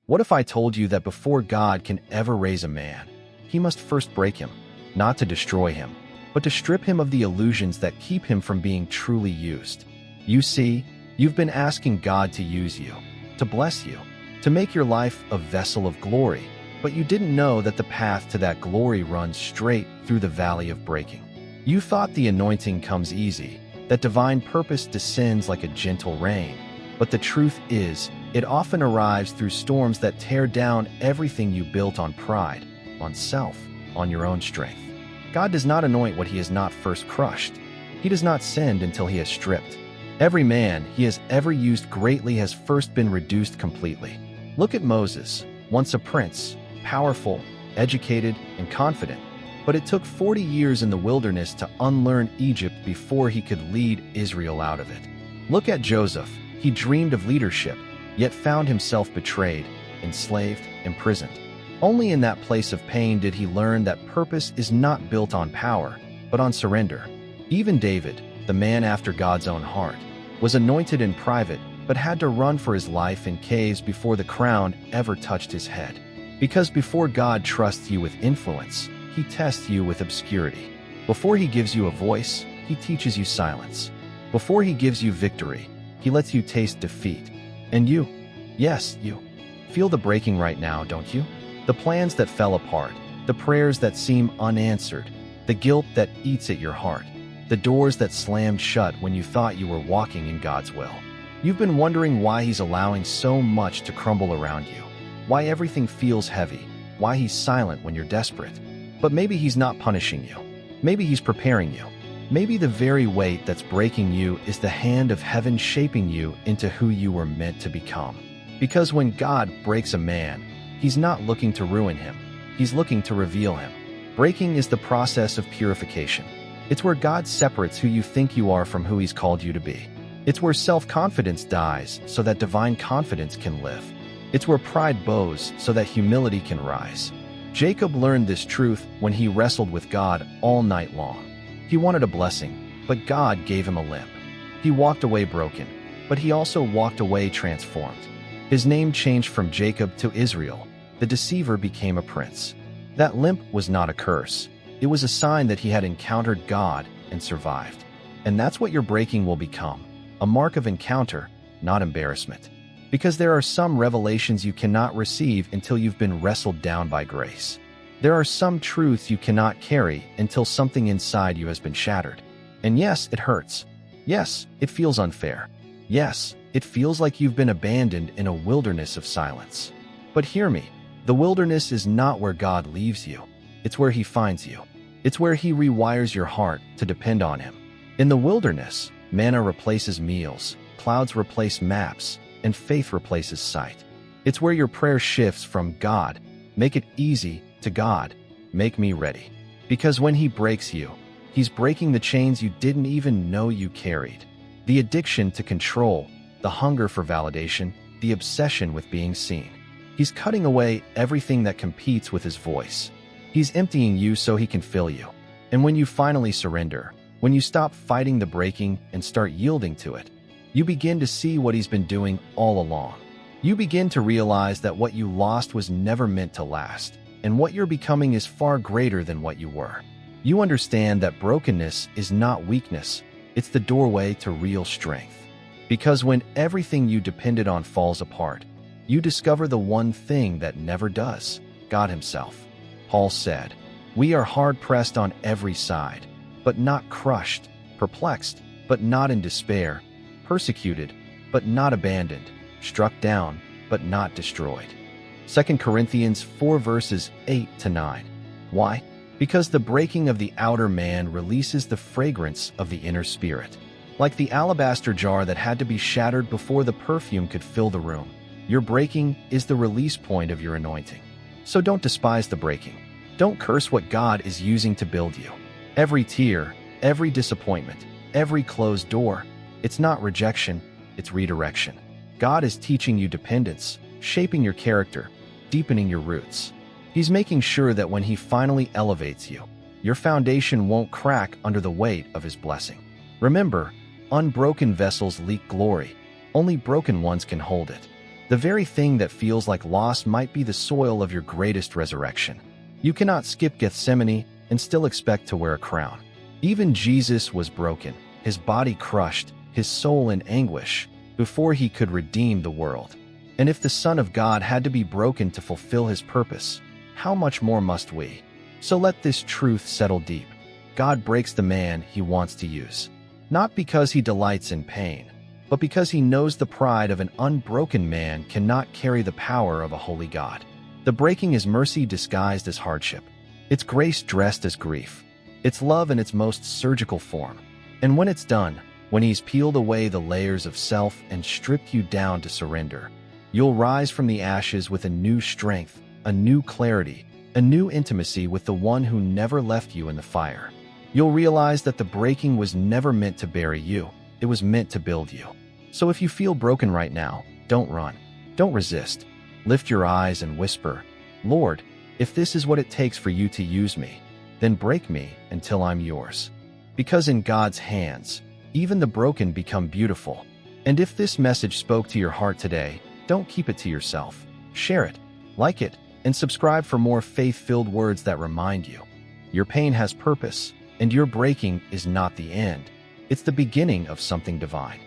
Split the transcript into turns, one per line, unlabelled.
What if I told you that before God can ever raise a man, he must first break him, not to destroy him, but to strip him of the illusions that keep him from being truly used? You see, you've been asking God to use you, to bless you, to make your life a vessel of glory, but you didn't know that the path to that glory runs straight through the valley of breaking. You thought the anointing comes easy, that divine purpose descends like a gentle rain, but the truth is, it often arrives through storms that tear down everything you built on pride, on self, on your own strength. God does not anoint what he has not first crushed. He does not send until he has stripped. Every man he has ever used greatly has first been reduced completely. Look at Moses, once a prince, powerful, educated, and confident, but it took 40 years in the wilderness to unlearn Egypt before he could lead Israel out of it. Look at Joseph. He dreamed of leadership, yet found himself betrayed, enslaved, imprisoned. Only in that place of pain did he learn that purpose is not built on power, but on surrender. Even David, the man after God's own heart, was anointed in private, but had to run for his life in caves before the crown ever touched his head. Because before God trusts you with influence, he tests you with obscurity. Before he gives you a voice, he teaches you silence. Before he gives you victory, he lets you taste defeat. And you, yes, you, feel the breaking right now, don't you? The plans that fell apart, the prayers that seem unanswered, the guilt that eats at your heart, the doors that slammed shut when you thought you were walking in God's will. You've been wondering why he's allowing so much to crumble around you, why everything feels heavy, why he's silent when you're desperate. But maybe he's not punishing you. Maybe he's preparing you. Maybe the very weight that's breaking you is the hand of heaven shaping you into who you were meant to become. Because when God breaks a man, he's not looking to ruin him. He's looking to reveal him. Breaking is the process of purification. It's where God separates who you think you are from who he's called you to be. It's where self-confidence dies so that divine confidence can live. It's where pride bows so that humility can rise. Jacob learned this truth when he wrestled with God all night long. He wanted a blessing, but God gave him a limp. He walked away broken, but he also walked away transformed. His name changed from Jacob to Israel. The deceiver became a prince. That limp was not a curse. It was a sign that he had encountered God and survived. And that's what your breaking will become, a mark of encounter, not embarrassment. Because there are some revelations you cannot receive until you've been wrestled down by grace. There are some truths you cannot carry until something inside you has been shattered. And yes, it hurts. Yes, it feels unfair. Yes, it feels like you've been abandoned in a wilderness of silence. But hear me, the wilderness is not where God leaves you. It's where he finds you. It's where he rewires your heart to depend on him. In the wilderness, manna replaces meals, clouds replace maps, and faith replaces sight. It's where your prayer shifts from God, make it easy, to God, make me ready. Because when he breaks you, he's breaking the chains you didn't even know you carried. The addiction to control, the hunger for validation, the obsession with being seen. He's cutting away everything that competes with his voice. He's emptying you so he can fill you. And when you finally surrender, when you stop fighting the breaking and start yielding to it, you begin to see what he's been doing all along. You begin to realize that what you lost was never meant to last, and what you're becoming is far greater than what you were. You understand that brokenness is not weakness, it's the doorway to real strength. Because when everything you depended on falls apart, you discover the one thing that never does, God himself. Paul said, "We are hard-pressed on every side, but not crushed, perplexed, but not in despair, persecuted, but not abandoned, struck down, but not destroyed." 2 Corinthians 4 verses 8 to 9. Why? Because the breaking of the outer man releases the fragrance of the inner spirit. Like the alabaster jar that had to be shattered before the perfume could fill the room, your breaking is the release point of your anointing. So don't despise the breaking. Don't curse what God is using to build you. Every tear, every disappointment, every closed door, it's not rejection, it's redirection. God is teaching you dependence, shaping your character, deepening your roots. He's making sure that when he finally elevates you, your foundation won't crack under the weight of his blessing. Remember, unbroken vessels leak glory. Only broken ones can hold it. The very thing that feels like loss might be the soil of your greatest resurrection. You cannot skip Gethsemane and still expect to wear a crown. Even Jesus was broken, his body crushed, his soul in anguish, before he could redeem the world. And if the Son of God had to be broken to fulfill his purpose, how much more must we? So let this truth settle deep. God breaks the man he wants to use, not because he delights in pain, but because he knows the pride of an unbroken man cannot carry the power of a holy God. The breaking is mercy disguised as hardship. It's grace dressed as grief. It's love in its most surgical form. And when it's done, when he's peeled away the layers of self and stripped you down to surrender, you'll rise from the ashes with a new strength, a new clarity, a new intimacy with the one who never left you in the fire. You'll realize that the breaking was never meant to bury you. It was meant to build you. So if you feel broken right now, don't run. Don't resist. Lift your eyes and whisper, Lord, if this is what it takes for you to use me, then break me until I'm yours. Because in God's hands, even the broken become beautiful. And if this message spoke to your heart today, don't keep it to yourself. Share it, like it, and subscribe for more faith-filled words that remind you. Your pain has purpose, and your breaking is not the end. It's the beginning of something divine.